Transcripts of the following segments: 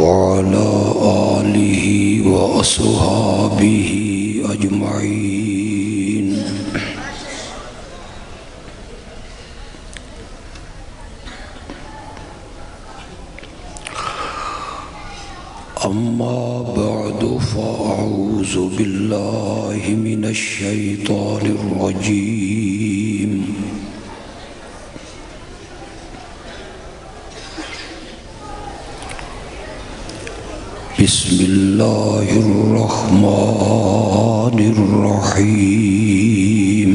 وعلى آله وأصحابه أجمعين. أما بعد فأعوذ بالله من الشيطان الرجيم. بسم الله الرحمن الرحيم.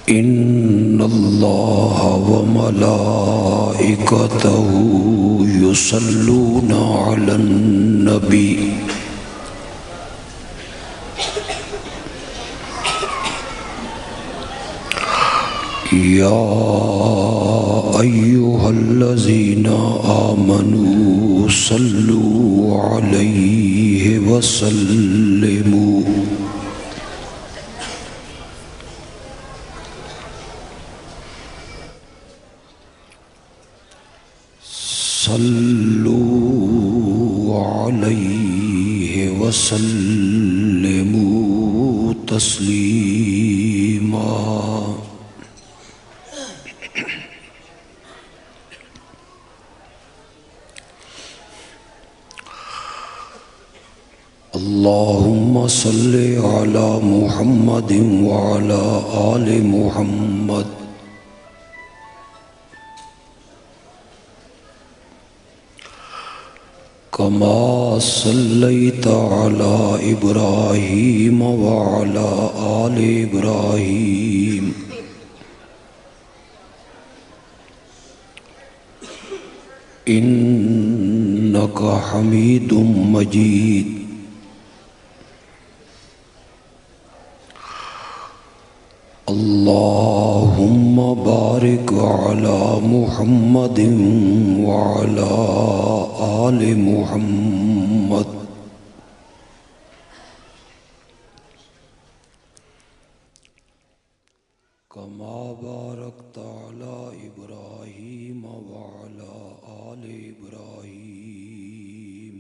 إن الله وملائكته يصلون على النبي يا أيها الذين آمنوا صلوا عليه وسلموا تسليما. اللهم صل على محمد وعلى آل محمد كما صليت على إبراهيم وعلى آل إبراهيم إنك حميد مجيد. اللهم بارك على محمد وعلى آل محمد كما باركت على إبراهيم وعلى آل إبراهيم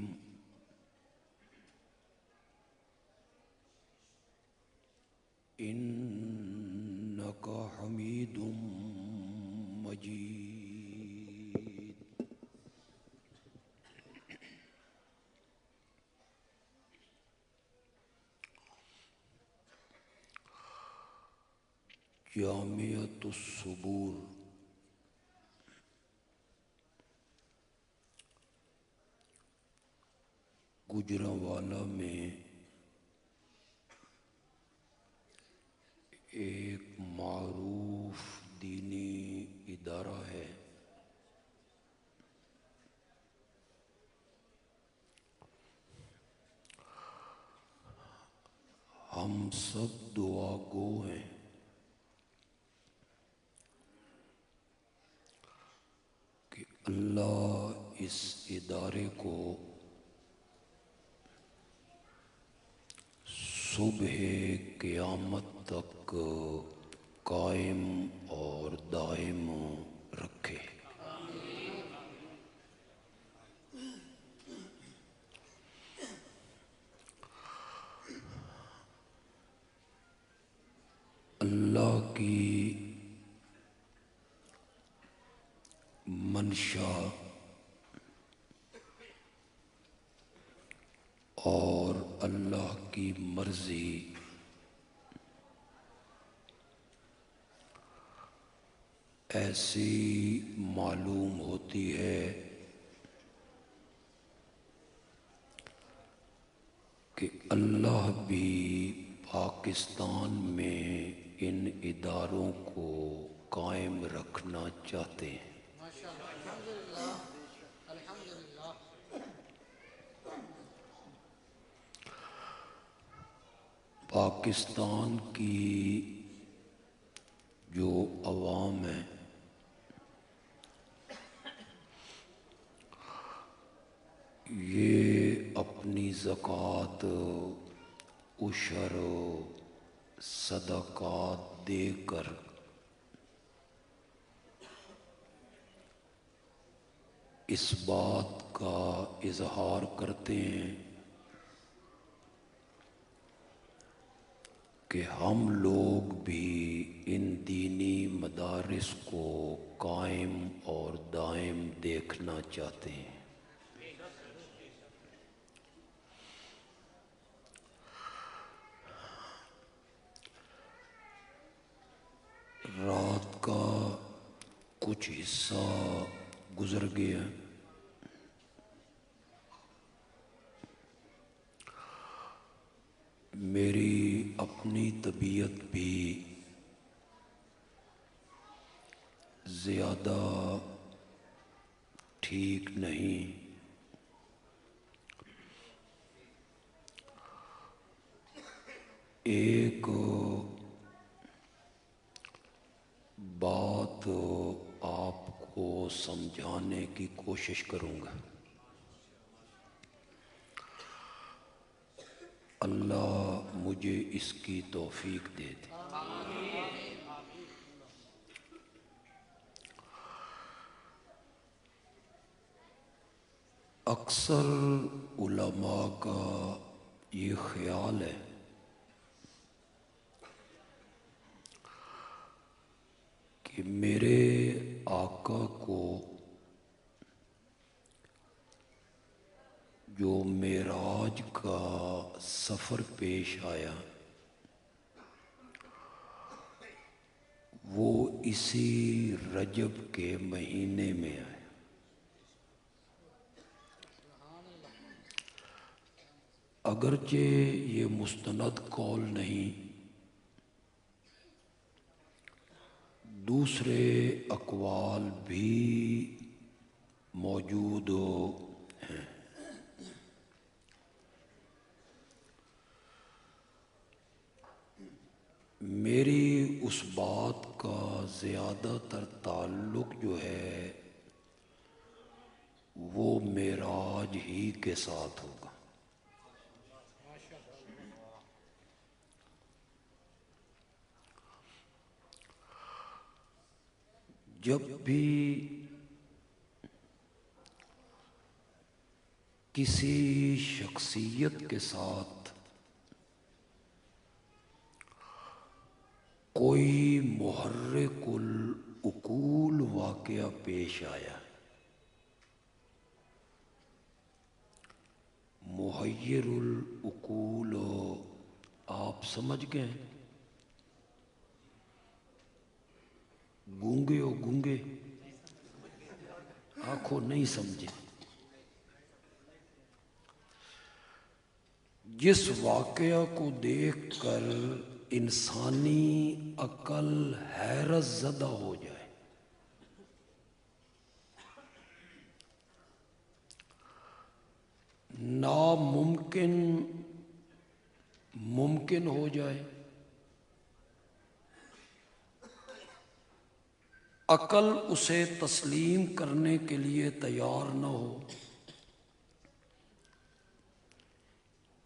إنك حميد مجيد. جامعۃ الصبور گوجرانوالہ میں ایک معروف دینی ادارہ ہے. ہم سب دعا گو ہیں کہ اللہ اس ادارے کو صبح قیامت تک قائم اور دائم رکھے. اللہ کی منشا اور اللہ کی مرضی ایسی معلوم ہوتی ہے کہ اللہ بھی پاکستان میں ان اداروں کو قائم رکھنا چاہتے ہیں. پاکستان کی جو عوام ہے یہ اپنی زکوٰۃ، عشر صدقات دے کر اس بات کا اظہار کرتے ہیں کہ ہم لوگ بھی ان دینی مدارس کو قائم اور دائم دیکھنا چاہتے ہیں۔ رات کا کچھ حصہ گزر گیا، میری اپنی طبیعت بھی زیادہ ٹھیک نہیں۔ ایک بات آپ کو سمجھانے کی کوشش کروں گا۔ اللہ مجھے اس کی توفیق دے دے۔ اکثر علماء کا یہ خیال ہے کہ میرے آقا کو جو معراج کا سفر پیش آیا وہ اسی رجب کے مہینے میں آیا۔ اگرچہ یہ مستند قول نہیں، دوسرے اقوال بھی موجود ہیں۔ میری اس بات کا زیادہ تر تعلق جو ہے وہ معراج ہی کے ساتھ ہوگا۔ جب بھی کسی شخصیت کے ساتھ کوئی محرک العقول واقعہ پیش آیا، محیر العقول، آپ سمجھ گئے؟ گونگے ہو گونگے، آنکھوں نہیں سمجھے؟ جس واقعہ کو دیکھ کر انسانی عقل حیرت زدہ ہو جائے، ناممکن ممکن ہو جائے، عقل اسے تسلیم کرنے کے لیے تیار نہ ہو،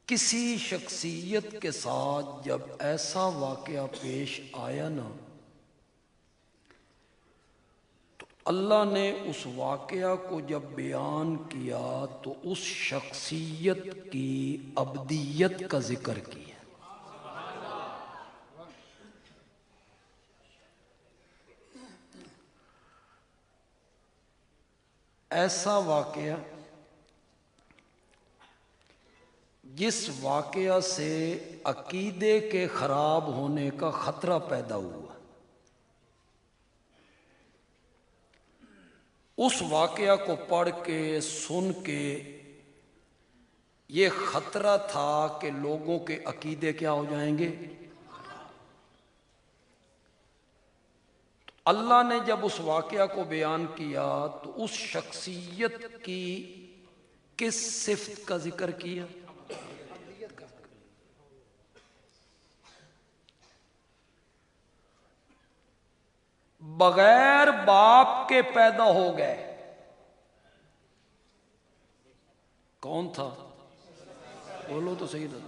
کسی شخصیت کے ساتھ جب ایسا واقعہ پیش آیا نا تو اللہ نے اس واقعہ کو جب بیان کیا تو اس شخصیت کی ابدیت کا ذکر کیا۔ ایسا واقعہ جس واقعہ سے عقیدے کے خراب ہونے کا خطرہ پیدا ہوا، اس واقعہ کو پڑھ کے سن کے یہ خطرہ تھا کہ لوگوں کے عقیدے کیا ہو جائیں گے۔ اللہ نے جب اس واقعہ کو بیان کیا تو اس شخصیت کی کس صفت کا ذکر کیا؟ بغیر باپ کے پیدا ہو گئے۔ کون تھا؟ بولو تو صحیح تھا۔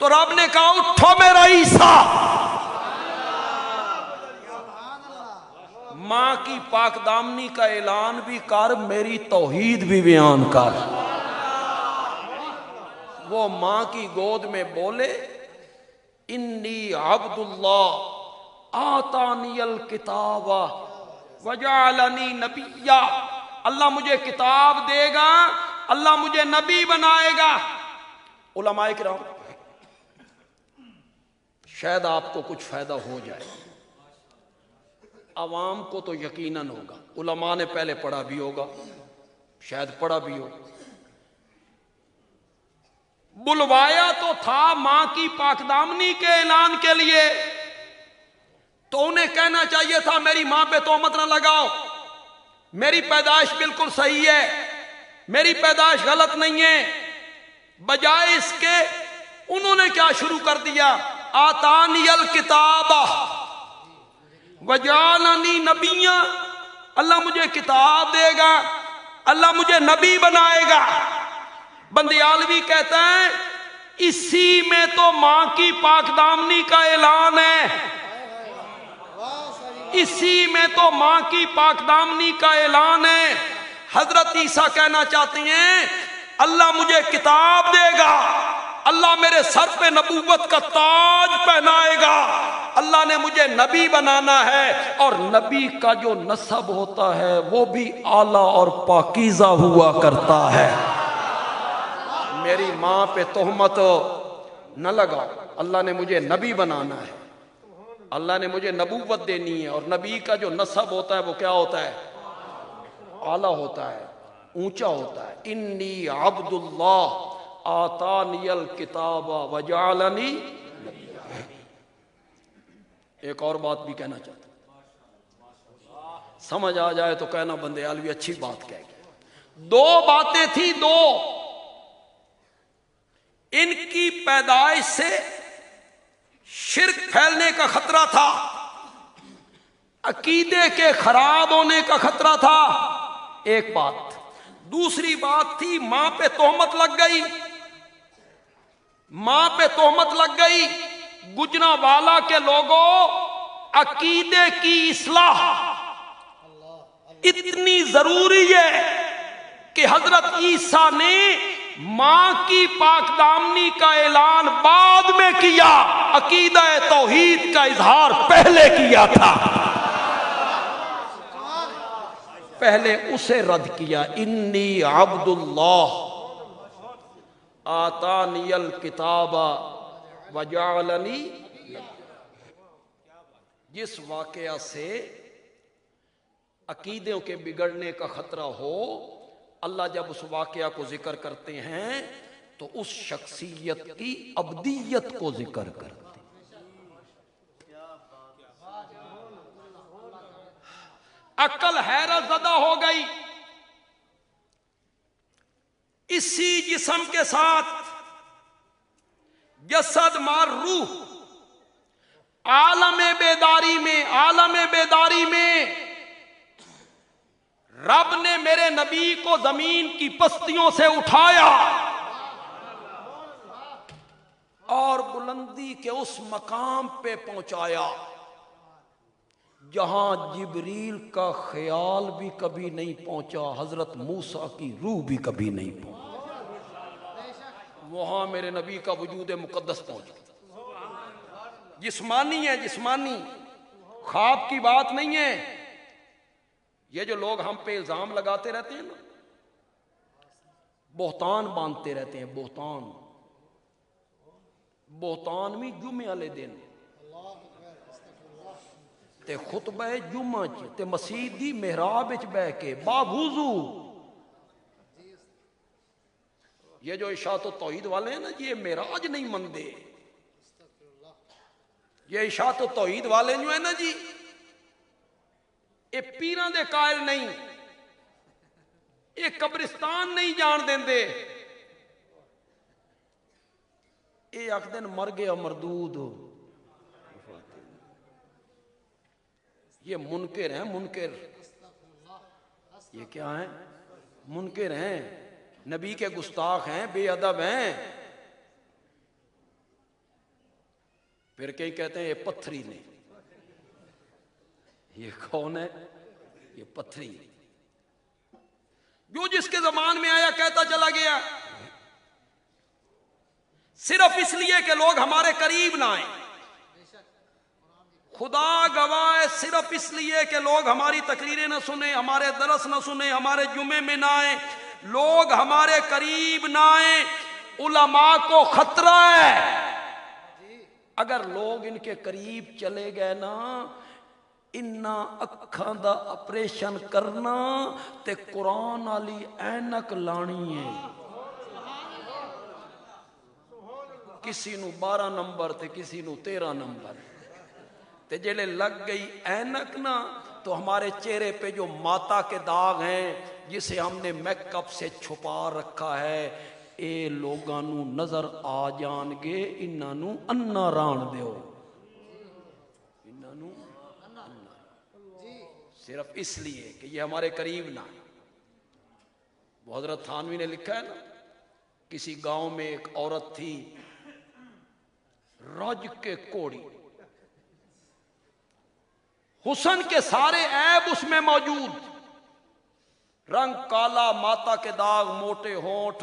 تو رب نے کہا اٹھو میرا عیسیٰ، ماں کی پاک دامنی کا اعلان بھی کر، میری توحید بھی بیان کر۔ وہ ماں کی گود میں بولے انی عبد اللہ آتانی الکتاب وجعلنی نبیا، اللہ مجھے کتاب دے گا، اللہ مجھے نبی بنائے گا۔ علماء کرام، شاید آپ کو کچھ فائدہ ہو جائے، عوام کو تو یقیناً ہوگا، علماء نے پہلے پڑھا بھی ہوگا، شاید پڑھا بھی ہو۔ بلوایا تو تھا ماں کی پاک دامنی کے اعلان کے لیے، تو انہیں کہنا چاہیے تھا میری ماں پہ تہمت نہ لگاؤ، میری پیدائش بالکل صحیح ہے، میری پیدائش غلط نہیں ہے۔ بجائے اس کے انہوں نے کیا شروع کر دیا، آتانی الکتاب وجعلنی نبیا، اللہ مجھے کتاب دے گا، اللہ مجھے نبی بنائے گا۔ بندیالوی کہتا ہے اسی میں تو ماں کی پاک دامنی کا اعلان ہے، اسی میں تو ماں کی پاک دامنی کا اعلان ہے۔ حضرت عیسیٰ کہنا چاہتے ہیں اللہ مجھے کتاب دے گا، اللہ میرے سر پہ نبوت کا تاج پہنائے گا، اللہ نے مجھے نبی بنانا ہے، اور نبی کا جو نسب ہوتا ہے وہ بھی اعلیٰ اور پاکیزہ ہوا کرتا ہے۔ میری ماں پہ تہمت نہ لگا، اللہ نے مجھے نبی بنانا ہے، اللہ نے مجھے نبوت دینی ہے، اور نبی کا جو نسب ہوتا ہے وہ کیا ہوتا ہے، اعلیٰ ہوتا ہے، اونچا ہوتا ہے۔ انی عبد اللہ آتانی الکتاب وجعلنی، ایک اور بات بھی کہنا چاہتا ہوں، سمجھ آ جائے تو کہنا بندیالوی اچھی بات کہہ گیا۔ دو باتیں تھیں، دو، ان کی پیدائش سے شرک پھیلنے کا خطرہ تھا، عقیدے کے خراب ہونے کا خطرہ تھا، ایک بات۔ دوسری بات تھی ماں پہ تہمت لگ گئی، ماں پہ تہمت لگ گئی۔ گجرانوالہ کے لوگوں، عقیدے کی اصلاح اتنی ضروری ہے کہ حضرت عیسیٰ نے ماں کی پاک دامنی کا اعلان بعد میں کیا، عقیدہ توحید کا اظہار پہلے کیا تھا، پہلے اسے رد کیا۔ انی عبد اللہ آتانی الکتاب وجعلنی، جس واقعہ سے عقیدوں کے بگڑنے کا خطرہ ہو، اللہ جب اس واقعہ کو ذکر کرتے ہیں تو اس شخصیت کی ابدیت کو ذکر کرتے ہیں۔ عقل حیرت زدہ ہو گئی، اسی جسم کے ساتھ جسد مار روح، عالم بیداری میں رب نے میرے نبی کو زمین کی پستیوں سے اٹھایا اور بلندی کے اس مقام پہ پہنچایا جہاں جبریل کا خیال بھی کبھی نہیں پہنچا، حضرت موسیٰ کی روح بھی کبھی نہیں پہنچی، وہاں میرے نبی کا وجود مقدس پہنچ گیا۔ جسمانی ہے، جسمانی، خواب کی بات نہیں ہے۔ یہ جو لوگ ہم پہ الزام لگاتے رہتے ہیں نا، بہتان باندھتے رہتے ہیں، بہتان بھی جمعے والے دن تے خطبہ جمعہ تے مسجد دی محراب وچ بیٹھ کے باوضو، یہ جو اشاعت و توحید والے ہیں نا، یہ معراج نہیں مندے، یہ اشاعت و توحید والے جو ہیں نا جی، یہ پیراں دے قائل نہیں، یہ قبرستان نہیں جان دیندے، یہ ایک دن مر گیا مردود، یہ منکر ہیں، منکر، یہ کیا ہیں، منکر ہیں، نبی کے گستاخ ہیں، بے ادب ہیں۔ پھر کہیں کہتے ہیں یہ پتھری نے. یہ کون ہے؟ یہ پتھری. جو جس کے زبان میں آیا کہتا چلا گیا، صرف اس لیے کہ لوگ ہمارے قریب نہ آئیں. خدا گواہ ہے، صرف اس لیے کہ لوگ ہماری تقریریں نہ سنیں، ہمارے درس نہ سنیں، ہمارے جمعے میں نہ آئیں، لوگ ہمارے قریب نہ آئیں. علماء کو خطرہ ہے. اگر لوگ ان کے قریب چلے گئے نا، انہاں اکھاں دا آپریشن کرنا تے قرآن والی اینک لانی ہے. کسی نو 12 نمبر تے کسی نو 13 نمبر. تے جلے لگ گئی اینک نا تو ہمارے چہرے پہ جو ماتا کے داغ ہیں جسے ہم نے میک اپ سے چھپا رکھا ہے، اے لوگاں نو نظر آ جان گے. انہاں نو انا ران دیو، انہاں نو صرف اس لیے کہ یہ ہمارے قریب نہ. وہ حضرت تھانوی نے لکھا ہے نا، کسی گاؤں میں ایک عورت تھی، رج کے کوڑی، حسن کے سارے عیب اس میں موجود، رنگ کالا، ماتا کے داغ، موٹے ہونٹ.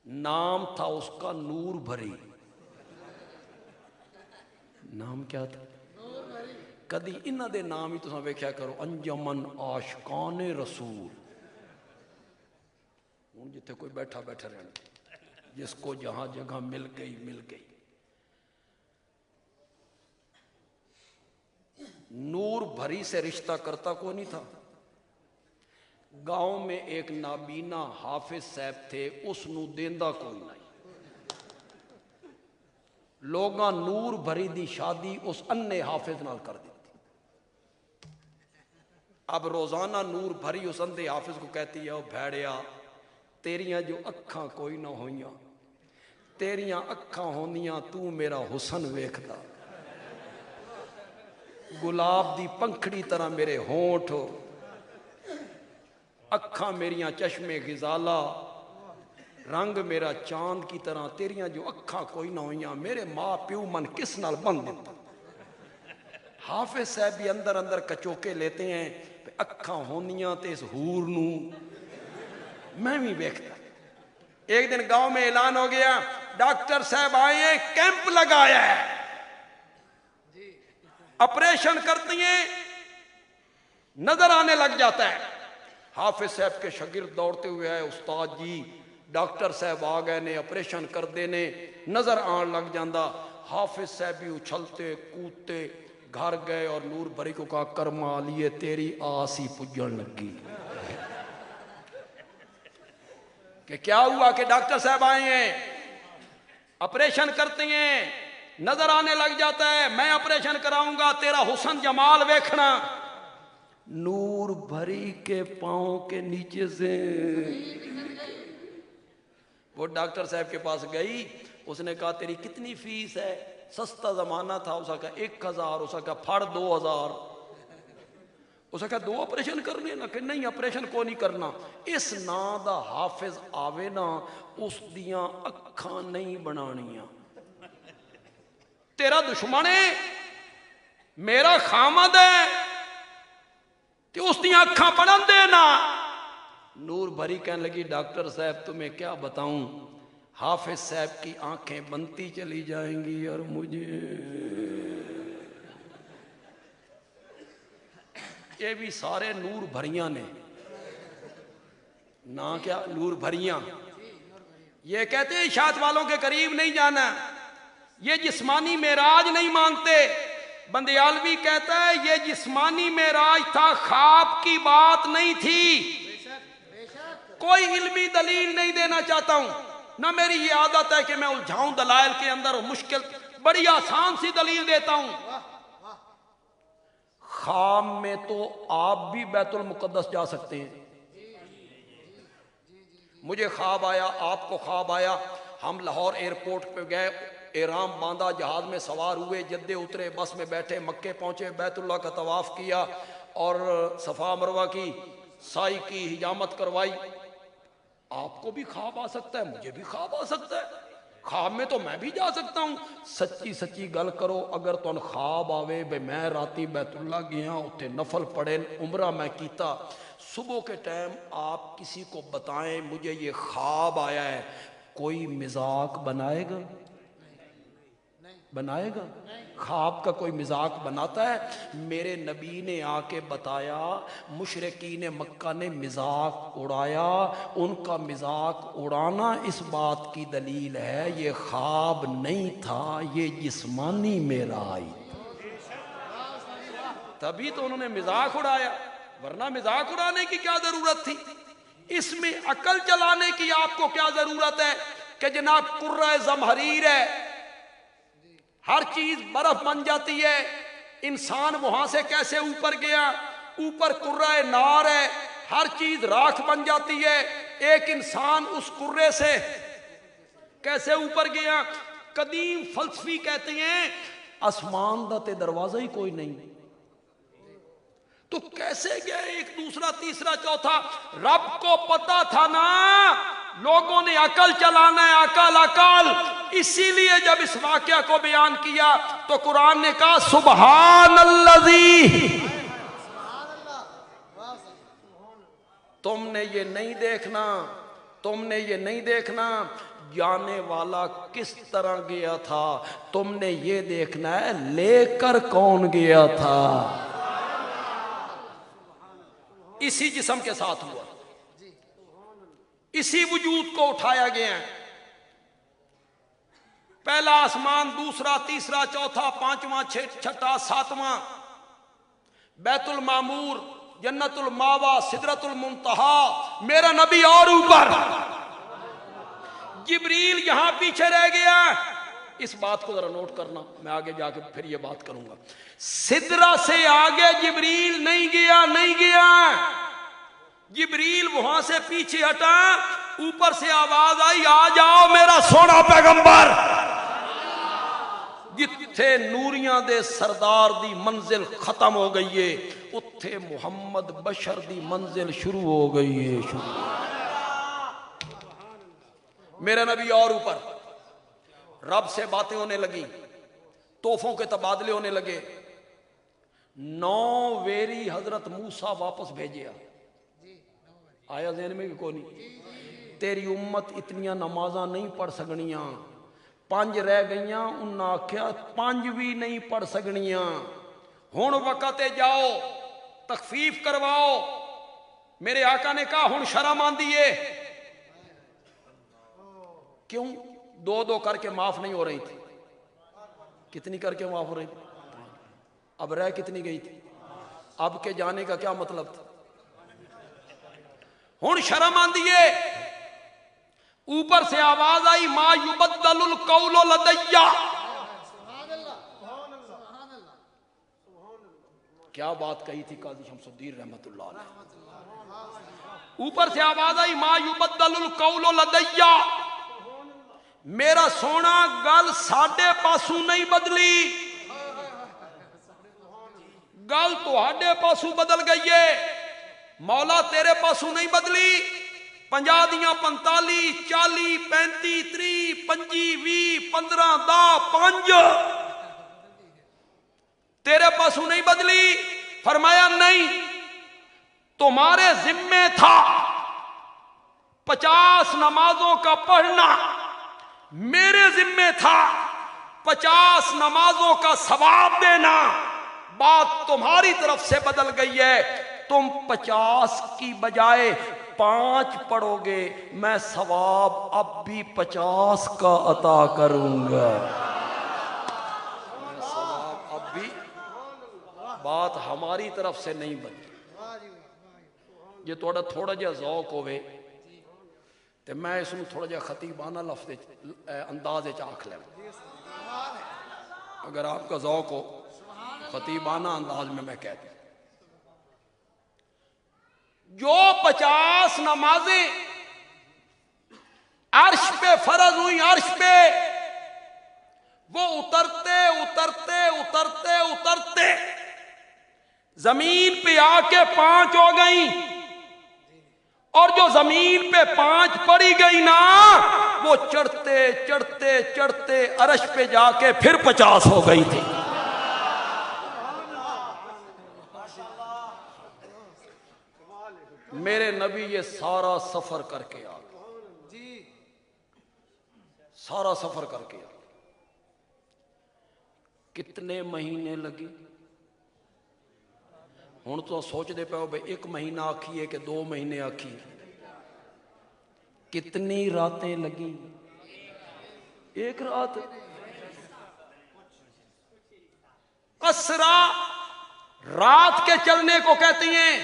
نام تھا اس کا نور بھری. نام کیا تھا؟ کدی انہاں دے نام ہی تساں ویکھیا کرو، انجمن عاشقان رسول. ہن جتھے کوئی بیٹھا بیٹھا رہنا، جس کو جہاں جگہ مل گئی مل گئی. نور بھری سے رشتہ کرتا کوئی نہیں تھا. گاؤں میں ایک نابینا حافظ صاحب تھے، اس نو دیندا کوئی نہیں. لوگاں نور بھری دی شادی اس انے حافظ نال کر دیتی. اب روزانہ نور بھری اس اندھے حافظ کو کہتی ہے، او بھیڑیا تیریاں جو اکھاں کوئی نہ ہوئیاں، تیریاں اکھاں ہوندیاں تو میرا حسن ویکھدا، گلاب دی پنکھڑی طرح میرے ہونٹ، اکھاں میریاں چشمے غزالہ، رنگ میرا چاند کی طرح، تیریاں جو اکھاں کوئی نہ ہوئیاں، میرے ماں پیو من کس نال بن دیتا. حافظ صاحب بھی اندر اندر کچوکے لیتے ہیں، اکھاں ہوندیاں تے اس حور نو میں بھی ویکھتا. ایک دن گاؤں میں اعلان ہو گیا، ڈاکٹر صاحب آئے ہیں، کیمپ لگایا ہے، آپریشن کرتی ہیں، نظر آنے لگ جاتا ہے. حافظ صاحب کے شاگرد دوڑتے ہوئے آئے، استاد جی ڈاکٹر صاحب آ گئے نے، آپریشن کر دینے، نظر آن لگ جاندہ. حافظ صاحب بھی اچھلتے کودتے گھر گئے اور نور بھری کو کہا، کرما لیے تیری آس ہی پجن لگی. کہ کیا ہوا؟ کہ ڈاکٹر صاحب آئے ہیں، آپریشن کرتے ہیں، نظر آنے لگ جاتا ہے، میں آپریشن کراؤں گا، تیرا حسن جمال ویکھنا. نور بھری کے پاؤں کے نیچے سے وہ ڈاکٹر صاحب کے پاس گئی. اس نے کہا تیری کتنی فیس ہے؟ سستا زمانہ تھا، اس نے کہا 1000. اس نے کہا پھڑ 2000. اس نے کہا 2 آپریشن کرنے نا؟ کہ نہیں آپریشن کو نہیں کرنا. اس نا دا حافظ آوے نا، اس دیاں اکھاں نہیں بنانیاں. تیرا دشمن ہے، میرا خامد ہے، کہ اس دیاں اکھاں پڑھن دے نا. نور بھری کہنے لگی، ڈاکٹر صاحب تمہیں کیا بتاؤں، حافظ صاحب کی آنکھیں بنتی چلی جائیں گی اور مجھے. یہ بھی سارے نور بھریاں نے نا، کیا نور بھریاں. یہ کہتے ہیں اشاعت والوں کے قریب نہیں جانا، یہ جسمانی معراج نہیں مانتے. بندیالوی کہتا ہے یہ جسمانی معراج تھا، خواب کی بات نہیں تھی. کوئی علمی دلیل نہیں دینا چاہتا ہوں، نہ میری یہ عادت ہے کہ میں الجھاؤں دلائل کے اندر، مشکل بڑی آسان سی دلیل دیتا ہوں. خواب میں تو آپ بھی بیت المقدس جا سکتے ہیں. مجھے خواب آیا، آپ کو خواب آیا، ہم لاہور ایئرپورٹ پہ گئے، احرام باندھا، جہاز میں سوار ہوئے، جدے اترے، بس میں بیٹھے، مکے پہنچے، بیت اللہ کا طواف کیا اور صفا مروہ کی سائی کی حجامت کروائی. آپ کو بھی خواب آ سکتا ہے، مجھے بھی خواب آ سکتا ہے. خواب میں تو میں بھی جا سکتا ہوں. سچی سچی گل کرو, اگر تن خواب آوے بے میں راتی بیت اللہ گیا اتنے نفل پڑھے عمرہ میں کیتا, صبح کے ٹائم آپ کسی کو بتائیں مجھے یہ خواب آیا ہے, کوئی مذاق بنائے گا؟ بنائے گا؟ خواب کا کوئی مذاق بناتا ہے؟ میرے نبی نے آ کے بتایا, مشرکین مکہ نے مذاق اڑایا, ان کا مذاق اڑانا اس بات کی دلیل ہے یہ خواب نہیں تھا, یہ جسمانی معراج, تبھی تو انہوں نے مذاق اڑایا, ورنہ مذاق اڑانے کی کیا ضرورت تھی؟ اس میں عقل چلانے کی آپ کو کیا ضرورت ہے کہ جناب قرہ زمہریر ہے, ہر چیز برف بن جاتی ہے, انسان وہاں سے کیسے اوپر گیا, اوپر قرہ نار ہے, ہر چیز راکھ بن جاتی ہے, ایک انسان اس قرے سے کیسے اوپر گیا؟ قدیم فلسفی کہتے ہیں آسمان دا تے دروازہ ہی کوئی نہیں, تو کیسے گیا ایک دوسرا تیسرا چوتھا؟ رب کو پتا تھا نا لوگوں نے عقل چلانا ہے, عقل عقل. اسی لیے جب اس واقعہ کو بیان کیا تو قرآن نے کہا سبحان الذی, تم نے یہ نہیں دیکھنا, تم نے یہ نہیں دیکھنا جانے والا کس طرح گیا تھا, تم نے یہ دیکھنا ہے لے کر کون گیا تھا. اسی جسم کے ساتھ ہوا, اسی وجود کو اٹھایا گیا ہے, پہلا آسمان, دوسرا, تیسرا, چوتھا, پانچواں, چھٹا, ساتواں, بیت المعمور, جنت الماوا, سدرت المنتہا, میرا نبی اور اوپر, جبریل یہاں پیچھے رہ گیا. اس بات کو ذرا نوٹ کرنا, میں آگے جا کے پھر یہ بات کروں گا. سدرہ سے آگے جبریل نہیں گیا, نہیں گیا. جبریل وہاں سے پیچھے ہٹا, اوپر سے آواز آئی آ جاؤ میرا سونا پیغمبر. جتھے نوریاں دے سردار دی منزل ختم ہو گئی ہے, اتھے محمد بشر دی منزل شروع ہو گئی ہے. میرا نبی اور اوپر, رب سے باتیں ہونے لگی, تحفوں کے تبادلے ہونے لگے. 9 ویری حضرت موسیٰ واپس بھیجیا. آیا ذہن میں کہ کوئی نہیں؟ تیری امت اتنیاں نمازاں نہیں پڑھ سگنیاں, 5 رہ گئیاں, انہاں آکھیا 5 بھی نہیں پڑھ سگنیاں, ہن وقت جاؤ تخفیف کرواؤ. میرے آقا نے کہا ہن شرم آندی ہے. کیوں؟ 2 کر کے معاف نہیں ہو رہی تھی. کتنی کر کے معاف ہو رہی تھی؟ اب رہ کتنی گئی تھی؟ اب کے جانے کا کیا مطلب تھا؟ ہن شرم آندی ہے. اوپر سے آواز آئی ما یبدل القول لدیا. کیا بات کہی تھی قاضی شمس الدین رحمت اللہ علیہ. اوپر سے آواز آئی ما یبدل القول لدیا, میرا سونا گل ساڈے پاسوں نہیں بدلی, گل تہاڈے پاسوں بدل گئی ہے, مولا تیرے پاسوں نہیں بدلی. 50 دیاں 45 40 35 30 25 20 15 10 5 تیرے پاسوں نہیں بدلی. فرمایا نہیں, تمہارے ذمے تھا 50 نمازوں کا پڑھنا, میرے ذمے تھا 50 نمازوں کا ثواب دینا. بات تمہاری طرف سے بدل گئی ہے, تم 50 کی بجائے 5 پڑھو گے, میں ثواب اب بھی 50 کا عطا کروں گا. ثواب اب بھی, بات ہماری طرف سے نہیں بدلی. یہ تھوڑا جہا ذوق ہوئے تو میں اس میں تھوڑا جہا خطیبانہ لفظ انداز آکھ لیں. اگر آپ کا ذوق ہو خطیبانہ انداز میں کہتا ہوں, جو 50 نمازیں عرش پہ فرض ہوئی, عرش پہ, وہ اترتے اترتے اترتے اترتے زمین پہ آ کے 5 ہو گئیں. اور جو زمین پہ 5 پڑی گئی نا وہ چڑھتے چڑھتے چڑھتے عرش پہ جا کے پھر 50 ہو گئی تھی. میرے نبی یہ سارا سفر کر کے آ گئے، سارا سفر کر کے آ گئے. کتنے مہینے لگے؟ ہوں تو سوچ دے پاؤ بھائی 1 مہینہ آکھیے کہ 2 مہینے آکھیے. کتنی راتیں لگی؟ 1 رات. اسرا رات کے چلنے کو کہتی ہیں،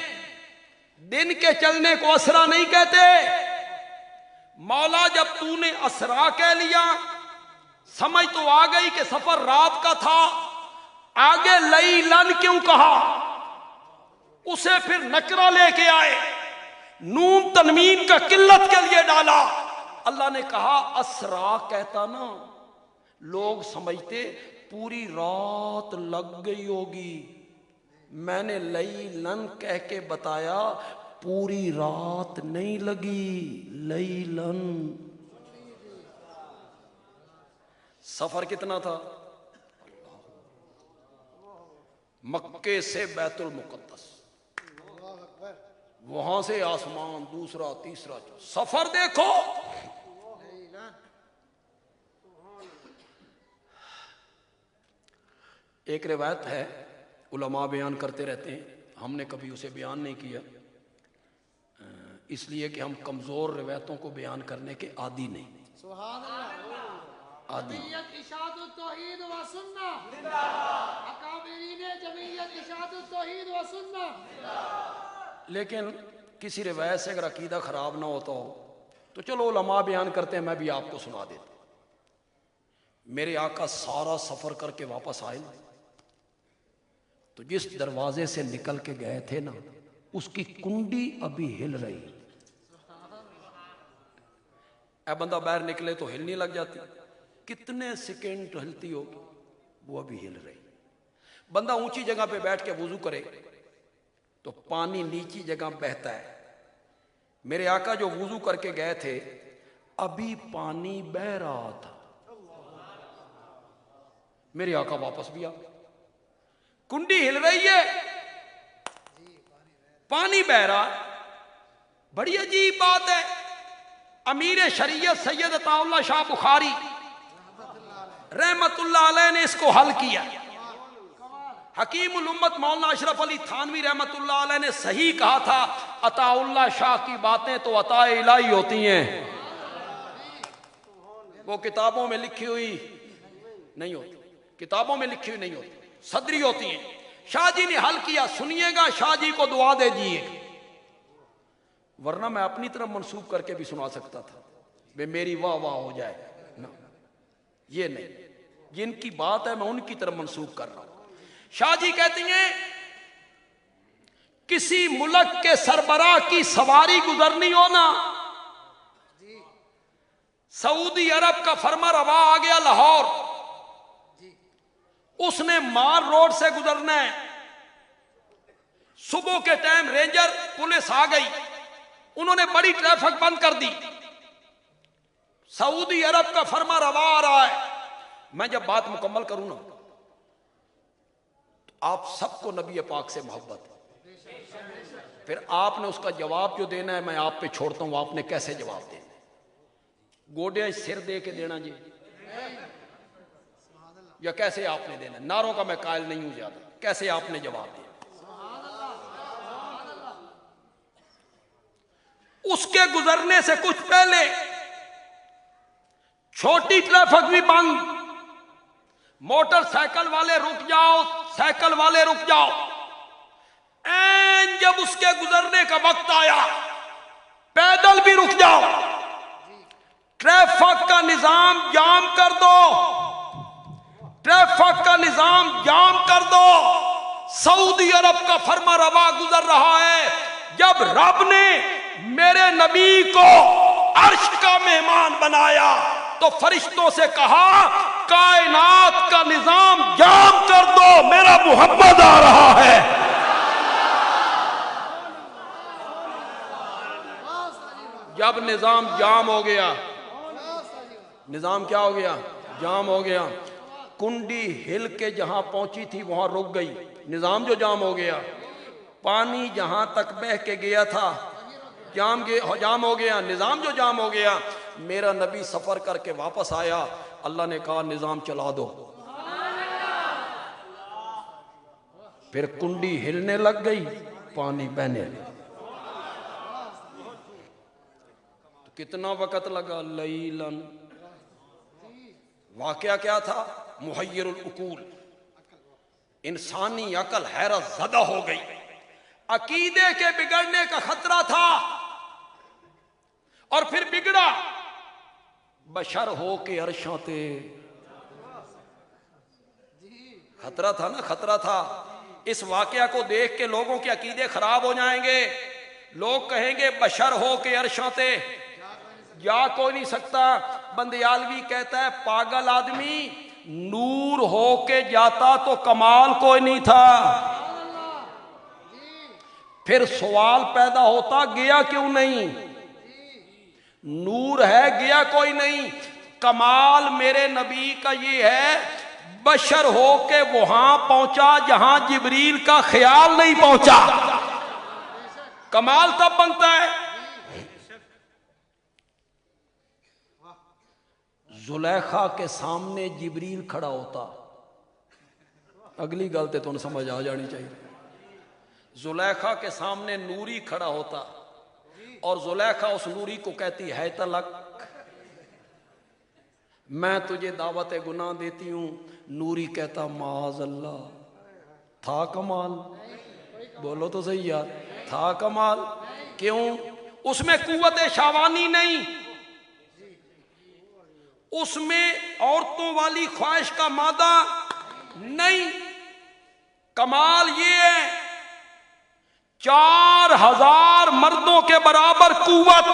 دن کے چلنے کو اسرا نہیں کہتے. مولا جب تو نے اسرا کہہ لیا سمجھ تو آ گئی کہ سفر رات کا تھا، آگے لیلن کیوں کہا؟ اسے پھر نکرہ لے کے آئے، نون تنوین کا قلت کے لیے ڈالا. اللہ نے کہا اسرا کہتا نا لوگ سمجھتے پوری رات لگ گئی ہوگی. میں نے لیلن کہہ کے بتایا پوری رات نہیں لگی، لیلن. سفر کتنا تھا؟ مکے سے بیت المقدس، وہاں سے آسمان، دوسرا تیسرا سفر دیکھو. ایک روایت ہے علماء بیان کرتے رہتے ہیں، ہم نے کبھی اسے بیان نہیں کیا اس لیے کہ ہم کمزور روایتوں کو بیان کرنے کے عادی نہیں. سبحان اللہ. عادی. جمعیت اشاعت التوحید و سنہ، اکابرین جمعیت اشاعت التوحید و سنہ. لیکن کسی روایت سے اگر عقیدہ خراب نہ ہوتا ہو تو چلو علماء بیان کرتے ہیں، میں بھی آپ کو سنا دیتا ہوں. میرے آقا سارا سفر کر کے واپس آئے تو جس دروازے سے نکل کے گئے تھے نا اس کی کنڈی ابھی ہل رہی. اے بندہ باہر نکلے تو ہلنے لگ جاتی، کتنے سیکنڈ ہلتی ہوگی، وہ ابھی ہل رہی. بندہ اونچی جگہ پہ بیٹھ کے وضو کرے تو پانی نیچی جگہ بہتا ہے. میرے آقا جو وضو کر کے گئے تھے ابھی پانی بہ رہا تھا. میرے آقا واپس بھی آ گئے، کنڈی ہل رہی ہے، پانی بہ رہا. بڑی عجیب بات ہے. امیر شریعت سید عطا اللہ شاہ بخاری رحمت اللہ علیہ نے اس کو حل کیا. حکیم الامت مولانا اشرف علی تھانوی رحمت اللہ علیہ نے صحیح کہا تھا، عطا اللہ شاہ کی باتیں تو عطا الہی ہوتی ہیں، وہ کتابوں میں لکھی ہوئی نہیں ہوتی، کتابوں میں لکھی ہوئی نہیں ہوتی، صدری ہوتی ہیں. شاہ جی نے حل کیا، سنیے گا، شاہ جی کو دعا دے دیجیے. ورنہ میں اپنی طرف منسوب کر کے بھی سنا سکتا تھا بے میری واہ واہ ہو جائے. یہ نہیں، جن کی بات ہے میں ان کی طرف منسوب کر رہا ہوں. شاہ جی کہتی ہیں کسی ملک کے سربراہ کی سواری گزرنی ہو نا، سعودی عرب کا فرما روا آ گیا لاہور، اس نے مار روڈ سے گزرنا ہے. صبح کے ٹائم رینجر پولیس آ گئی، انہوں نے بڑی ٹریفک بند کر دی. سعودی عرب کا فرما روا آ رہا ہے. میں جب بات مکمل کروں نا تو آپ سب کو نبی پاک سے محبت ہے، پھر آپ نے اس کا جواب جو دینا ہے میں آپ پہ چھوڑتا ہوں، آپ نے کیسے جواب دینا. گوڈے سر دے کے دینا جی یا کیسے آپ نے دینا؟ نعروں کا میں قائل نہیں ہوں زیادہ، کیسے آپ نے جواب دیا؟ اس کے گزرنے سے کچھ پہلے چھوٹی ٹریفک بھی بند، موٹر سائیکل والے رک جاؤ، سائیکل والے رک جاؤ. این جب اس کے گزرنے کا وقت آیا پیدل بھی رک جاؤ، ٹریفک کا نظام جام کر دو، ٹریفک کا نظام جام کر دو. سعودی عرب کا فرما روا گزر رہا ہے. جب رب نے میرے نبی کو عرش کا مہمان بنایا تو فرشتوں سے کہا کائنات کا نظام جام کر دو، میرا محمد آ رہا ہے. جب نظام جام ہو گیا، نظام کیا ہو گیا؟ جام ہو گیا، کنڈی ہل کے جہاں پہنچی تھی وہاں رک گئی، نظام جو جام ہو گیا، پانی جہاں تک بہہ کے گیا تھا جام ہو گیا، نظام جو جام ہو گیا، میرا نبی سفر کر کے واپس آیا، اللہ نے کہا نظام چلا دو، پھر کنڈی ہلنے لگ گئی، پانی بہنے لگا۔ کتنا وقت لگا؟ لیلن۔ واقعہ کیا تھا؟ محیر العقول، انسانی عقل حیرت زدہ ہو گئی، عقیدے کے بگڑنے کا خطرہ تھا، اور پھر بگڑا، بشر ہو کے عرشاں تے، خطرہ تھا نا، خطرہ تھا۔ اس واقعہ کو دیکھ کے لوگوں کے عقیدے خراب ہو جائیں گے، لوگ کہیں گے بشر ہو کے عرشاں تے جا کوئی نہیں سکتا۔ بندیالوی کہتا ہے پاگل آدمی نور ہو کے جاتا تو کمال کوئی نہیں تھا، پھر سوال پیدا ہوتا گیا کیوں نہیں؟ نور ہے گیا کوئی نہیں۔ کمال میرے نبی کا یہ ہے بشر ہو کے وہاں پہنچا جہاں جبریل کا خیال نہیں پہنچا، کمال تب بنتا ہے۔ زلیخا کے سامنے جبریل کھڑا ہوتا، اگلی گل تے تمہیں سمجھ آ جانی چاہیے، زلیخا کے سامنے نوری کھڑا ہوتا، اور زلیخا اس نوری کو کہتی ہے تلک، میں تجھے دعوت گناہ دیتی ہوں، نوری کہتا معاذ اللہ۔ تھا کمال؟ بولو تو صحیح یار، تھا کمال؟ کیوں؟ اس میں قوت شاوانی نہیں، اس میں عورتوں والی خواہش کا مادہ نہیں، کمال یہ ہے 4000 مردوں کے برابر قوت،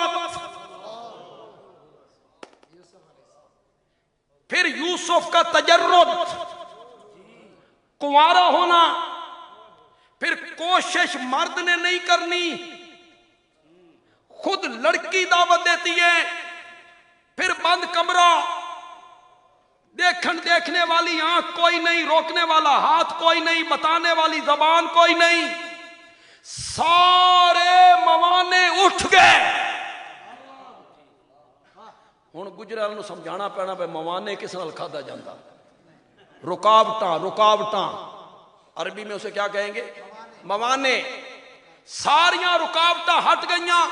پھر یوسف کا تجرد، کنوارا ہونا، پھر کوشش مرد نے نہیں کرنی، خود لڑکی دعوت دیتی ہے، پھر بند کمرہ، دیکھنے والی آنکھ کوئی نہیں، روکنے والا ہاتھ کوئی نہیں، بتانے والی زبان کوئی نہیں، سارے موانع اٹھ گئے۔ ہن گجرال نو سمجھانا پینا پہ موانع کس نال کھادا جاندا، رکاوٹاں عربی میں اسے کیا کہیں گے؟ موانع۔ ساریاں رکاوٹاں ہٹ گئیاں،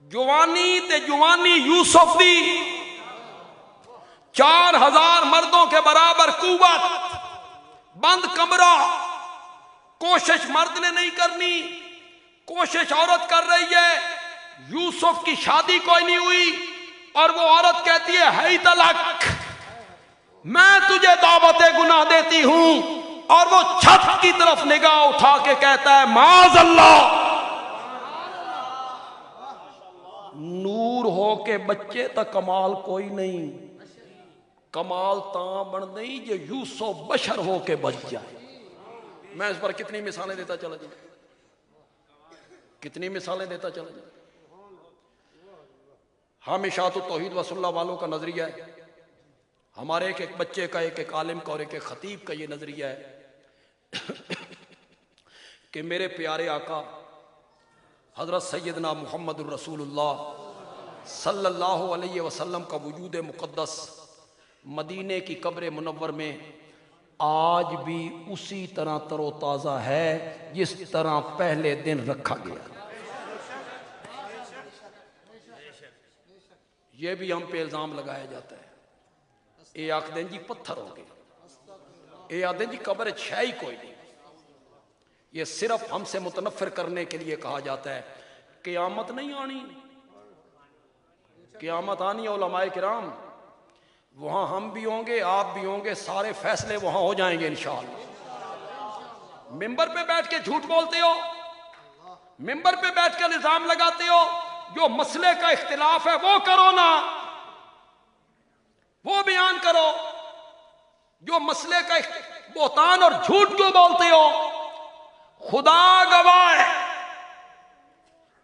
جوانی تے جوانی یوسف دی، 4000 مردوں کے برابر قوت، بند کمرہ، کوشش مرد نے نہیں کرنی، کوشش عورت کر رہی ہے، یوسف کی شادی کوئی نہیں ہوئی، اور وہ عورت کہتی ہے ہے تلک، میں تجھے دعوت گناہ دیتی ہوں، اور وہ چھت کی طرف نگاہ اٹھا کے کہتا ہے معاذ اللہ۔ نور ہو کے بچے تا کمال کوئی نہیں، کمال تاں بن نہیں جو یوسف بشر ہو کے بچ جائے۔ میں اس پر کتنی مثالیں دیتا چلا جائے، کتنی مثالیں دیتا چلا جائے۔ ہمیشات التوحید و سنہ والوں کا نظریہ ہے، ہمارے ایک بچے کا، ایک عالم کا اور ایک خطیب کا یہ نظریہ ہے کہ میرے پیارے آقا حضرت سیدنا محمد الرسول اللہ صلی اللہ علیہ وسلم کا وجود مقدس مدینے کی قبر منور میں آج بھی اسی طرح تر و تازہ ہے جس طرح پہلے دن رکھا گیا۔ یہ بھی ہم پہ الزام لگایا جاتا ہے، اے آکھ دیں جی پتھر ہو گئے، اے آکھ دیں جی قبر چھائی کوئی نہیں۔ یہ صرف ہم سے متنفر کرنے کے لیے کہا جاتا ہے۔ قیامت نہیں آنی، قیامت آنی علماء کرام، وہاں ہم بھی ہوں گے، آپ بھی ہوں گے، سارے فیصلے وہاں ہو جائیں گے انشاءاللہ۔ ممبر پہ بیٹھ کے جھوٹ بولتے ہو، ممبر پہ بیٹھ کے الزام لگاتے ہو، جو مسئلے کا اختلاف ہے وہ کرو نا، وہ بیان کرو، جو مسئلے کا بہتان اور جھوٹ کیوں بولتے ہو؟ خدا گواہ ہے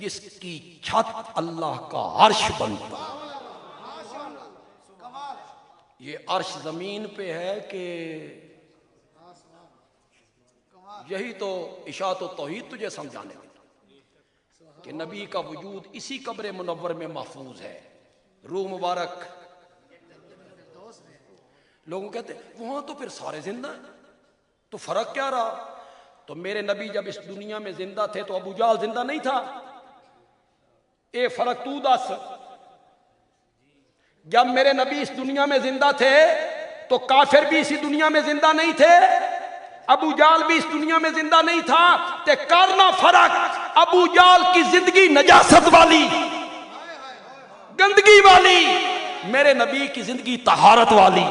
جس کی چھت اللہ کا عرش بنتا ہے۔ یہ عرش زمین پہ ہے کہ یہی تو اشاعت و توحید تجھے سمجھانے میں کہ نبی کا وجود اسی قبر منور میں محفوظ ہے۔ روح مبارک، لوگوں کہتے ہیں وہاں تو پھر سارے زندہ ہیں، تو فرق کیا رہا؟ تو میرے نبی جب اس دنیا میں زندہ تھے تو ابو جہل زندہ نہیں تھا؟ اے فرق تو دس، جب میرے نبی اس دنیا میں زندہ تھے تو کافر بھی اسی دنیا میں زندہ نہیں تھے، ابو جہل بھی اس دنیا میں زندہ نہیں تھا، تے کرنا فرق ابو جہل کی زندگی نجاست والی، گندگی والی، میرے نبی کی زندگی طہارت والی۔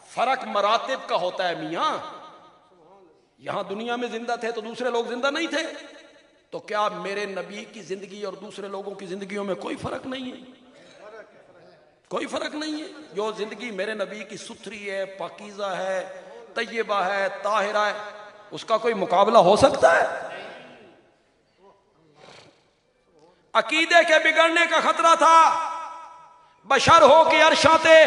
فرق مراتب کا ہوتا ہے میاں، یہاں دنیا میں زندہ تھے تو دوسرے لوگ زندہ نہیں تھے، تو کیا میرے نبی کی زندگی اور دوسرے لوگوں کی زندگیوں میں کوئی فرق نہیں ہے؟ کوئی فرق نہیں ہے۔ جو زندگی میرے نبی کی ستھری ہے، پاکیزہ ہے، طیبہ ہے، طاہرہ ہے، اس کا کوئی مقابلہ ہو سکتا ہے؟ عقیدے کے بگڑنے کا خطرہ تھا، بشر ہو کے عرش آتے۔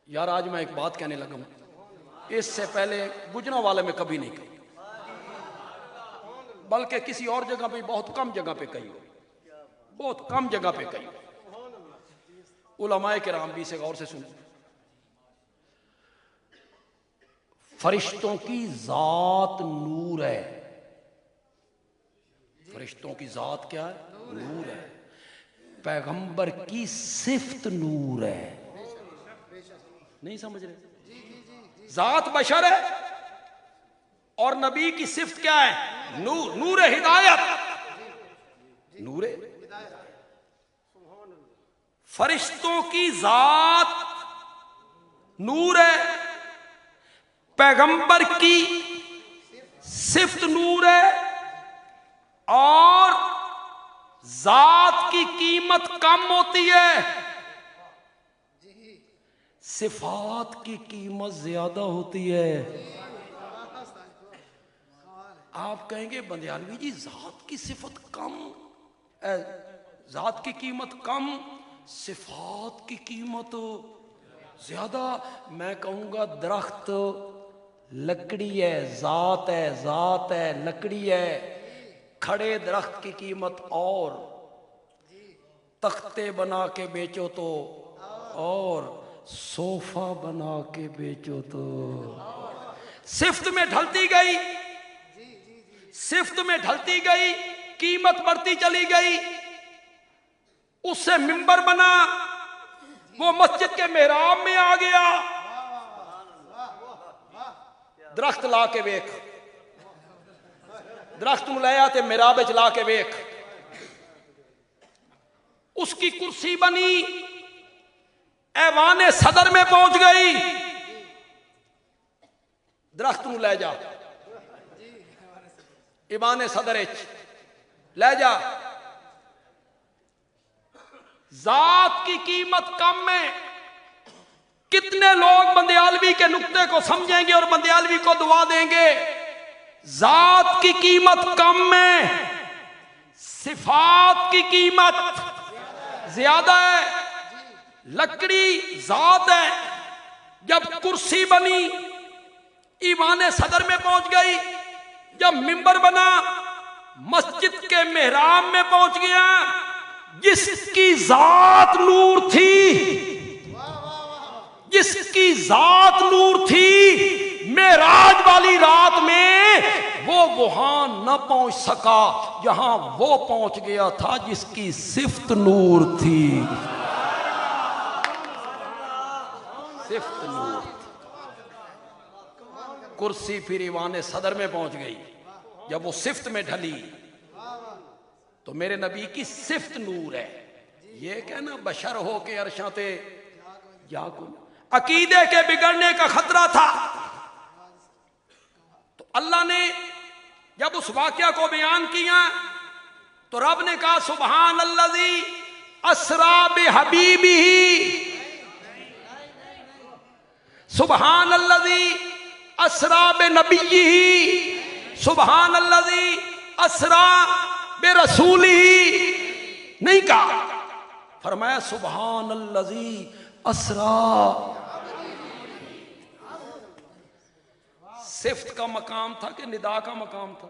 یار آج میں ایک بات کہنے لگا ہوں، اس سے پہلے گجرا والے میں کبھی نہیں کہی، بلکہ کسی اور جگہ پہ بہت کم جگہ پہ کہی، بہت کم جگہ پہ کہی۔ علماء کرام بھی اسے غور سے سنیں۔ فرشتوں کی ذات نور ہے۔ فرشتوں کی ذات کیا ہے؟ نور ہے۔ پیغمبر کی صفت نور ہے۔ نہیں سمجھ رہے؟ ذات بشر ہے اور نبی کی صفت کیا ہے؟ نور، نور ہدایت، نور۔ فرشتوں کی ذات نور ہے، پیغمبر کی صفت نور ہے، اور ذات کی قیمت کم ہوتی ہے، صفات کی قیمت زیادہ ہوتی ہے۔ آپ کہیں گے بندیالوی جی ذات کی صفت کم، ذات کی قیمت کم، صفات کی قیمت زیادہ۔ میں کہوں گا درخت لکڑی ہے، ذات ہے، ذات ہے، لکڑی ہے۔ کھڑے درخت کی قیمت اور، تختے بنا کے بیچو تو اور، صوفہ بنا کے بیچو تو۔ صفت میں ڈھلتی گئی، صفت میں ڈھلتی گئی، قیمت بڑھتی چلی گئی، اس سے منبر بنا، وہ مسجد کے محراب میں آ گیا۔ درخت لا کے ویکھ، درخت نو لے آتے محراب وچ لا کے ویکھ، اس کی کرسی بنی، ایوان صدر میں پہنچ گئی۔ درخت نو لے جا ایوان صدر وچ لے جا۔ ذات کی قیمت کم ہے۔ کتنے لوگ بندیالوی کے نقطے کو سمجھیں گے اور بندیالوی کو دعا دیں گے؟ ذات کی قیمت کم ہے، صفات کی قیمت زیادہ ہے۔ لکڑی ذات ہے، جب کرسی بنی ایوان صدر میں پہنچ گئی، جب منبر بنا مسجد کے محراب میں پہنچ گیا۔ جس کی ذات نور تھی، جس کی ذات نور تھی، معراج والی رات میں وہ وہاں نہ پہنچ سکا جہاں وہ پہنچ گیا تھا جس کی صفت نور تھی، صفت نور تھی۔ کرسی پھر ایوان صدر میں پہنچ گئی، جب وہ صفت میں ڈھلی تو میرے نبی کی صفت نور ہے۔ یہ کہنا بشر ہو کے عرشاتے جاگو، عقیدے کے بگڑنے کا خطرہ تھا۔ تو اللہ نے جب اس واقعہ کو بیان کیا تو رب نے کہا سبحان الذی اسریٰ بحبیبہ، سبحان الذی اسرا بنبیہ سبحان الذی اسرا برسولہ نہیں کہا، فرمایا سبحان الذی اسرا۔ صفت کا مقام تھا کہ ندا کا مقام تھا؟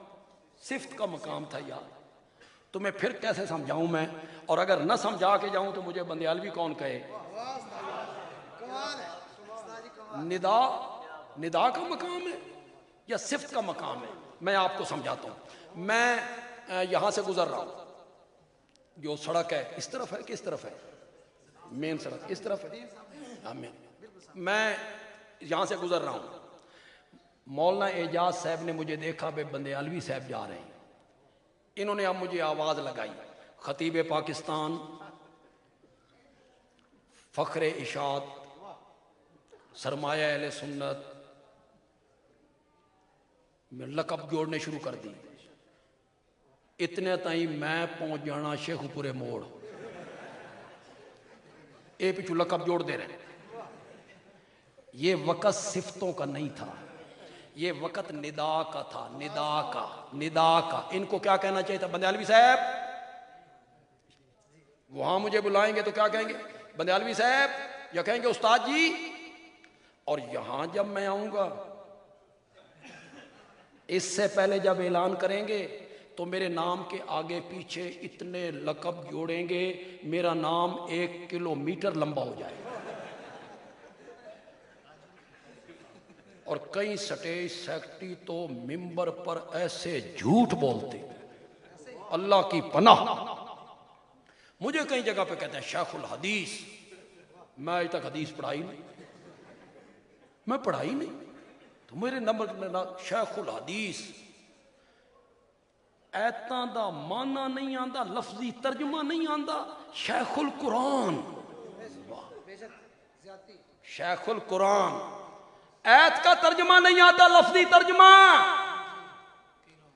صفت کا مقام تھا یار۔ تمہیں پھر کیسے سمجھاؤں میں، اور اگر نہ سمجھا کے جاؤں تو مجھے بندیالوی کون کہے؟ ندا کا مقام ہے یا صفت کا مقام ہے؟ میں آپ کو سمجھاتا ہوں۔ میں یہاں سے گزر رہا ہوں، جو سڑک ہے اس طرف ہے کہ اس طرف ہے؟ مین سڑک اس طرف ہے۔ میں یہاں سے گزر رہا ہوں، مولانا اعجاز صاحب نے مجھے دیکھا بے بندیالوی صاحب جا رہے ہیں، انہوں نے اب مجھے آواز لگائی، خطیب پاکستان، فخر اشاعت، سرمایہ اہل سنت، میں لقب جوڑنے شروع کر دی۔ اتنے تائیں میں پہنچ جانا شیخ پورے موڑ، اے پچھو لقب جوڑ دے رہے۔ یہ وقت صفتوں کا نہیں تھا، یہ وقت ندا کا تھا، ندا کا۔ ان کو کیا کہنا چاہیے تھا؟ بندیالوی صاحب، وہاں مجھے بلائیں گے تو کیا کہیں گے؟ بندیالوی صاحب، یا کہیں گے استاد جی؟ اور یہاں جب میں آؤں گا، اس سے پہلے جب اعلان کریں گے تو میرے نام کے آگے پیچھے اتنے لقب جوڑیں گے، میرا نام 1 کلومیٹر لمبا ہو جائے گا۔ اور کئی سٹیج سیکٹری تو ممبر پر ایسے جھوٹ بولتے، اللہ کی پناہ۔ مجھے کئی جگہ پہ کہتے ہیں شیخ الحدیث، میں آج تک حدیث پڑھائی نہیں، میں پڑھائی نہیں، تو میرے نمبر شیخ الحدیث۔ ایتاں دا معنی نہیں آندا، لفظی ترجمہ نہیں آندا، شیخ القرآن، شیخ القرآن۔ ایت کا ترجمہ نہیں آتا، لفظی ترجمہ،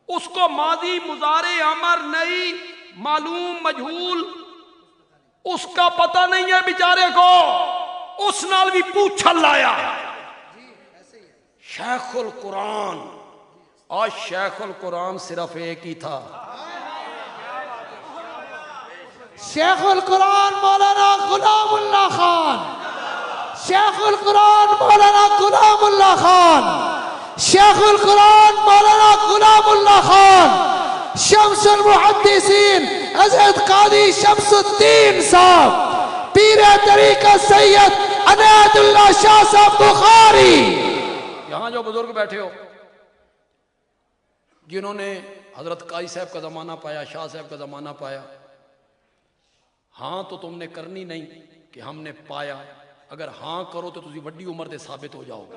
اس کو ماضی مضارع امر نہیں، معلوم مجہول، اس کا پتہ نہیں ہے بیچارے کو، اس نال بھی پوچھا لایا شیخ القرآن۔ آج شیخ القرآن صرف ایک ہی تھا، شیخ القرآن مولانا غلام اللہ خان، شیخ القرآن مولانا غلام اللہ خان، شیخ القرآن مولانا غلام اللہ خان، شمس المحدثین حضرت قاضی شمس الدین صاحب، پیر طریقت سید عنایت اللہ شاہ صاحب بخاری۔ یہاں جو بزرگ بیٹھے ہو، جنہوں نے حضرت قاضی صاحب کا زمانہ پایا، شاہ صاحب کا زمانہ پایا، ہاں تو تم نے کرنی نہیں کہ ہم نے پایا، اگر ہاں کرو تو تسی وڈی عمر دے ثابت ہو جاؤ گے،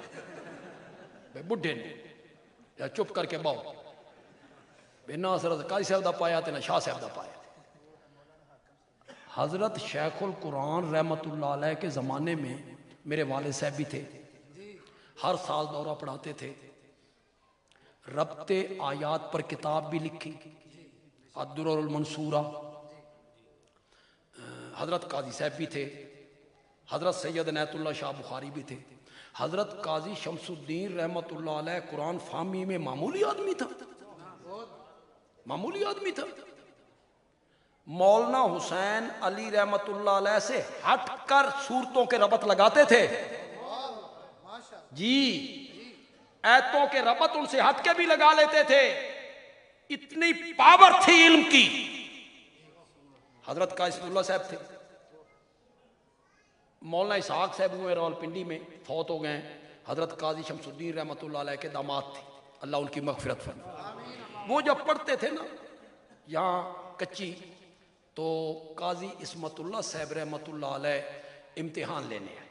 بے بڈھے نے یا چپ کر کے باؤ، بے نہ حضرت قاضی صاحب دا پایا تے نہ شاہ صاحب دا پایا۔ حضرت شیخ القرآن رحمت اللہ علیہ کے زمانے میں میرے والد صاحب بھی تھے، ہر سال دورہ پڑھاتے تھے، ربط آیات پر کتاب بھی لکھی، الدرر المنصورہ۔ حضرت قاضی صاحب بھی تھے، حضرت سید عنایت اللہ شاہ بخاری بھی تھے، حضرت قاضی شمس الدین رحمت اللہ علیہ قرآن فہمی میں معمولی آدمی تھا، معمولی آدمی تھا۔ مولانا حسین علی رحمت اللہ علیہ سے ہٹ کر صورتوں کے ربط لگاتے تھے جی، ایتوں کے ربط ان سے ہٹ کے بھی لگا لیتے تھے، اتنی پاور تھی علم کی۔ حضرت قاسم اللہ صاحب تھے، مولانا اسحاق صاحب ہوئے راولپنڈی میں، فوت ہو گئے، حضرت قاضی شمس الدین رحمت اللہ علیہ کے داماد تھے، اللہ ان کی مغفرت فرمائے۔ وہ جب پڑھتے تھے نا یہاں کچی، تو قاضی عصمت اللہ صاحب رحمت اللہ علیہ امتحان لینے آئے،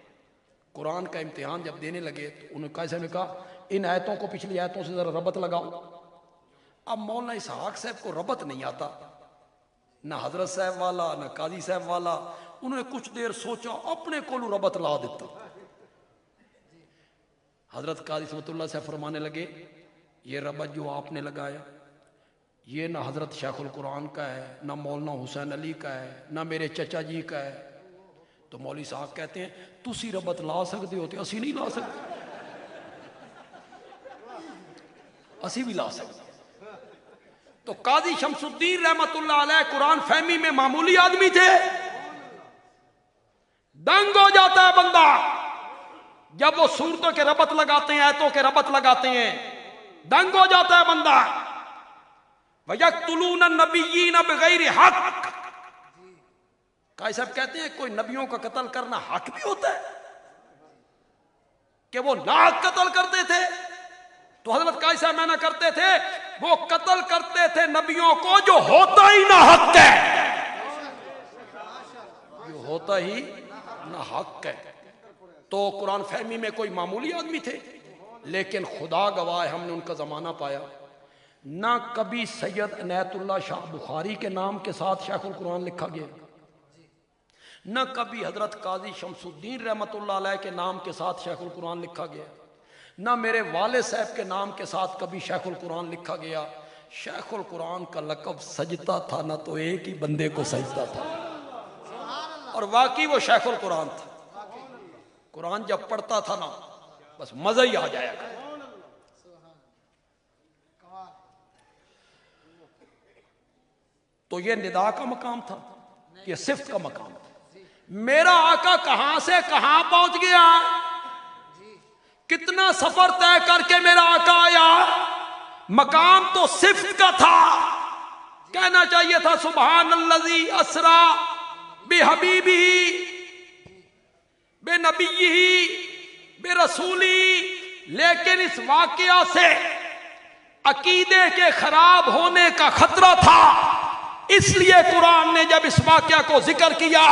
قرآن کا امتحان جب دینے لگے تو انہوں نے قاضی صاحب نے کہا ان آیتوں کو پچھلی آیتوں سے ذرا ربط لگاؤ۔ اب مولانا اسحاق صاحب کو ربط نہیں آتا، نہ حضرت صاحب والا نہ قاضی صاحب والا، انہوں نے کچھ دیر سوچا، اپنے کولو ربط لا دیتا۔ حضرت قاضی رحمۃ اللہ صاحب فرمانے لگے یہ ربط جو آپ نے لگایا یہ نہ حضرت شیخ القرآن کا ہے، نہ مولانا حسین علی کا ہے، نہ میرے چچا جی کا ہے۔ تو مولوی صاحب کہتے ہیں تسی ربط لا سکتے ہو تے اسی نہیں لا سکتے۔ اسی بھی لا سکتے ہیں۔ تو قاضی شمس الدین رحمت اللہ علیہ قرآن فہمی میں معمولی آدمی تھے؟ دنگ ہو جاتا ہے بندہ جب وہ صورتوں کے ربط لگاتے ہیں، آیتوں کے ربط لگاتے ہیں، دنگ ہو جاتا ہے بندہ۔ وَيَقْتُلُونَ النَّبِيِّينَ بِغَيْرِ حق، قاضی صاحب کہتے ہیں کوئی نبیوں کا قتل کرنا حق بھی ہوتا ہے کہ وہ ناحق قتل کرتے تھے؟ تو حضرت قاضی صاحب میں نہ کرتے تھے، وہ قتل کرتے تھے نبیوں کو جو ہوتا ہی نہ حق ہے، جو ہوتا ہی نہ حق ہے۔ تو قرآن فہمی میں کوئی معمولی آدمی تھے، لیکن خدا گواہ ہم نے ان کا زمانہ پایا، نہ کبھی سید عنایت اللہ شاہ بخاری کے نام کے ساتھ شیخ القرآن لکھا گیا، نہ کبھی حضرت قاضی شمس الدین رحمت اللہ علیہ کے نام کے ساتھ شیخ القرآن لکھا گیا، نہ میرے والد صاحب کے نام کے ساتھ کبھی شیخ القرآن لکھا گیا۔ شیخ القرآن کا لقب سجدہ تھا، نہ تو ایک ہی بندے کو سجدہ تھا، اور واقعی وہ شیخ القرآن تھا۔ قرآن جب پڑھتا تھا نا بس مزہ ہی آ جایا گا۔ تو یہ ندا کا مقام تھا، یہ صفت کا مقام تھا۔ میرا آقا کہاں سے کہاں پہنچ گیا، کتنا سفر طے کر کے میرا آقا آیا، مقام تو صفت کا تھا۔ کہنا چاہیے تھا سبحان الذی اسرا بحبیبہ بنبیہ برسولی، لیکن اس واقعہ سے عقیدے کے خراب ہونے کا خطرہ تھا، اس لیے قرآن نے جب اس واقعہ کو ذکر کیا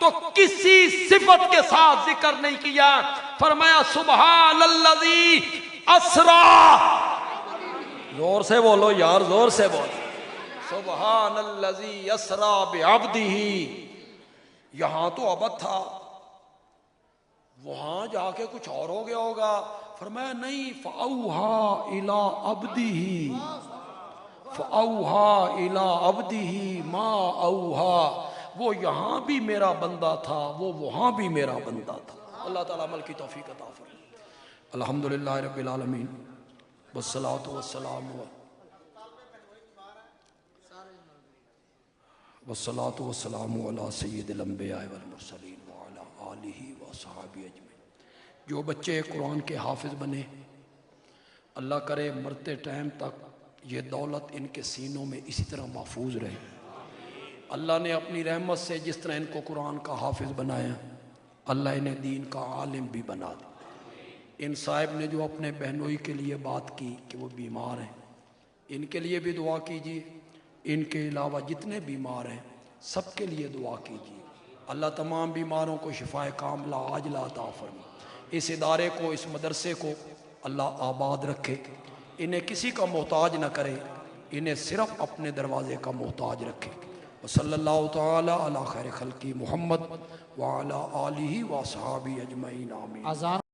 تو کسی صفت کے ساتھ ذکر نہیں کیا، فرمایا سبحان الذی اسرا، زور سے بولو یار، زور سے بولو، سبحان الذی اسرا بعبدہ۔ یہاں تو عبد تھا، وہاں جا کے کچھ اور ہو گیا ہوگا، فرمایا نہیں، فَأَوْحَا إِلَىٰ عَبْدِهِ فَأَوْحَا إِلَىٰ عَبْدِهِ مَا أَوْحَا، وہ یہاں بھی میرا بندہ تھا، وہ وہاں بھی میرا بندہ تھا۔ اللہ تعالیٰ عمل کی توفیق عطا فرمائے۔ الحمدللہ رب العالمین، والصلاة والسلام علی سید الانبیاء والمرسلین وعلی آلہ وصحبہ اجمعین۔ جو بچے قرآن کے حافظ بنے، اللہ کرے مرتے ٹائم تک یہ دولت ان کے سینوں میں اسی طرح محفوظ رہے۔ اللہ نے اپنی رحمت سے جس طرح ان کو قرآن کا حافظ بنایا، اللہ انہیں دین کا عالم بھی بنا دے۔ ان صاحب نے جو اپنے بہنوئی کے لیے بات کی کہ وہ بیمار ہیں، ان کے لیے بھی دعا کیجیے، ان کے علاوہ جتنے بیمار ہیں سب کے لیے دعا کیجیے۔ اللہ تمام بیماروں کو شفائے کاملہ عاجلہ عطا فرمائے۔ اس ادارے کو، اس مدرسے کو اللہ آباد رکھے، انہیں کسی کا محتاج نہ کرے، انہیں صرف اپنے دروازے کا محتاج رکھے۔ وصلی اللہ تعالی علی خیر خلقی محمد وعلی آلہ وصحابہ اجمعین، آمین۔